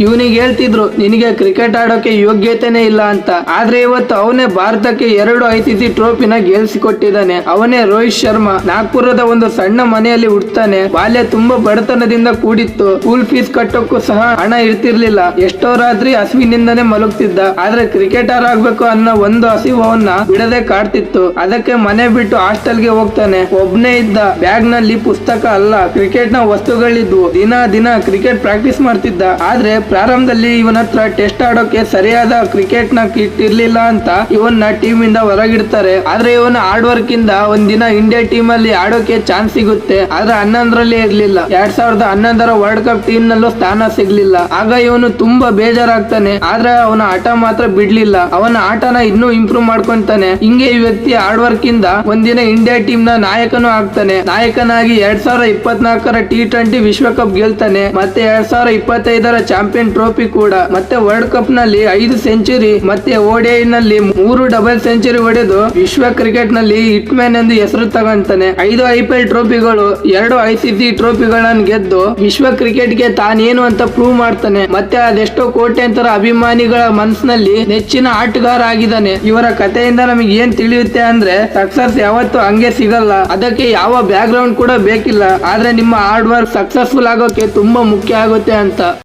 ಇವನಿಗೆ ಹೇಳ್ತಿದ್ರು ನಿನಗೆ ಕ್ರಿಕೆಟ್ ಆಡೋಕೆ ಯೋಗ್ಯತೆನೇ ಇಲ್ಲ ಅಂತ. ಆದ್ರೆ ಇವತ್ತು ಅವನೇ ಭಾರತಕ್ಕೆ 2 ICC ಟ್ರೋಫಿನ ಗೆಲ್ಸಿಕೊಟ್ಟಿದ್ದಾನೆ. ಅವನೇ ರೋಹಿತ್ ಶರ್ಮಾ. ನಾಗ್ಪುರದ ಒಂದು ಸಣ್ಣ ಮನೆಯಲ್ಲಿ ಹುಟ್ಟತಾನೆ. ಬಾಲ್ಯ ತುಂಬಾ ಬಡತನದಿಂದ ಕೂಡಿತ್ತು. ಸ್ಕೂಲ್ ಫೀಸ್ ಕಟ್ಟೋಕ್ಕೂ ಸಹ ಹಣ ಇರ್ತಿರ್ಲಿಲ್ಲ. ಎಷ್ಟೋ ರಾತ್ರಿ ಹಸಿವಿನಿಂದನೇ ಮಲಗ್ತಿದ್ದ. ಆದ್ರೆ ಕ್ರಿಕೆಟರ್ ಆಗ್ಬೇಕು ಅನ್ನೋ ಒಂದು ಹಸಿವು ಅವನ್ನ ಬಿಡದೆ ಕಾಡ್ತಿತ್ತು. ಅದಕ್ಕೆ ಮನೆ ಬಿಟ್ಟು ಹಾಸ್ಟೆಲ್ಗೆ ಹೋಗ್ತಾನೆ. ಒಬ್ನೇ ಇದ್ದ. ಬ್ಯಾಗ್ ನಲ್ಲಿ ಪುಸ್ತಕ ಅಲ್ಲ, ಕ್ರಿಕೆಟ್ ನ ವಸ್ತುಗಳಿದ್ವು. ದಿನ ಕ್ರಿಕೆಟ್ ಪ್ರಾಕ್ಟೀಸ್ ಮಾಡ್ತಿದ್ದ. ಆದ್ರೆ ಪ್ರಾರಂಭದಲ್ಲಿ ಇವನ ಹತ್ರ ಟೆಸ್ಟ್ ಆಡೋಕೆ ಸರಿಯಾದ ಕ್ರಿಕೆಟ್ ನ ಕಿಟ್ ಇರ್ಲಿಲ್ಲ ಅಂತ ಇವನ್ನ ಟೀಮ್ ಇಂದ ಹೊರಗಿಡ್ತಾರೆ. ಆದ್ರೆ ಇವನ ಹಾರ್ಡ್ ವರ್ಕ್ ಇಂದ ಒಂದಿನ ಇಂಡಿಯಾ ಟೀಮ್ ಅಲ್ಲಿ ಆಡೋಕೆ ಚಾನ್ಸ್ ಸಿಗುತ್ತೆ. ಆದ್ರೆ 11ರಲ್ಲಿ ಇರ್ಲಿಲ್ಲ. 2011ರ ವರ್ಲ್ಡ್ ಕಪ್ ಟೀಮ್ ನಲ್ಲೂ ಸ್ಥಾನ ಸಿಗ್ಲಿಲ್ಲ. ಆಗ ಇವನು ತುಂಬಾ ಬೇಜಾರಾಗ್ತಾನೆ. ಆದ್ರೆ ಅವನ ಆಟ ಮಾತ್ರ ಬಿಡ್ಲಿಲ್ಲ. ಅವನ ಆಟನ ಇನ್ನೂ ಇಂಪ್ರೂವ್ ಮಾಡ್ಕೊಂತಾನೆ. ಹಿಂಗೆ ಈ ವ್ಯಕ್ತಿ ಹಾರ್ಡ್ ವರ್ಕ್ ಇಂದ ಒಂದಿನ ಇಂಡಿಯಾ ಟೀಮ್ ನ ನಾಯಕನೂ ಆಗ್ತಾನೆ. ನಾಯಕನಾಗಿ 2024ರ T20 ವಿಶ್ವಕಪ್ ಗೆಲ್ತಾನೆ. ಮತ್ತೆ 2025ರ ಚಾಂಪಿಯನ್ ಟ್ರೋಫಿ ಕೂಡ. ಮತ್ತೆ ವರ್ಲ್ಡ್ ಕಪ್ ನಲ್ಲಿ 5 ಸೆಂಚುರಿ ಮತ್ತೆ ODI ನಲ್ಲಿ 3 ಡಬಲ್ ಸೆಂಚುರಿ ಹೊಡೆದು ವಿಶ್ವ ಕ್ರಿಕೆಟ್ ನಲ್ಲಿ ಹಿಟ್ ಮ್ಯಾನ್ ಎಂದು ಹೆಸರು ತಗೊಂತಾನೆ. 5 IPL ಟ್ರೋಫಿಗಳು, 2 ICC ಟ್ರೋಫಿಗಳನ್ನು ಗೆದ್ದು ವಿಶ್ವ ಕ್ರಿಕೆಟ್ ಗೆ ತಾನೇನು ಅಂತ ಪ್ರೂವ್ ಮಾಡ್ತಾನೆ. ಮತ್ತೆ ಅದೆಷ್ಟೋ ಕೋಟ್ಯಾಂತರ ಅಭಿಮಾನಿಗಳ ಮನಸ್ಸಿನಲ್ಲಿ ನೆಚ್ಚಿನ ಆಟಗಾರ ಆಗಿದ್ದಾನೆ. ಇವರ ಕಥೆಯಿಂದ ನಮಗೆ ಏನ್ ತಿಳಿಯುತ್ತೆ ಅಂದ್ರೆ ಸಕ್ಸಸ್ ಯಾವತ್ತೂ ಹಂಗೆ ಸಿಗಲ್ಲ. ಅದಕ್ಕೆ ಯಾವ ಬ್ಯಾಕ್ ಗ್ರೌಂಡ್ ಕೂಡ ಬೇಕಿಲ್ಲ. ಆದ್ರೆ ನಿಮ್ಮ ಹಾರ್ಡ್ ವರ್ಕ್ ಸಕ್ಸಸ್ಫುಲ್ ಆಗೋಕೆ ತುಂಬಾ ಮುಖ್ಯ ಆಗುತ್ತೆ ಅಂತ.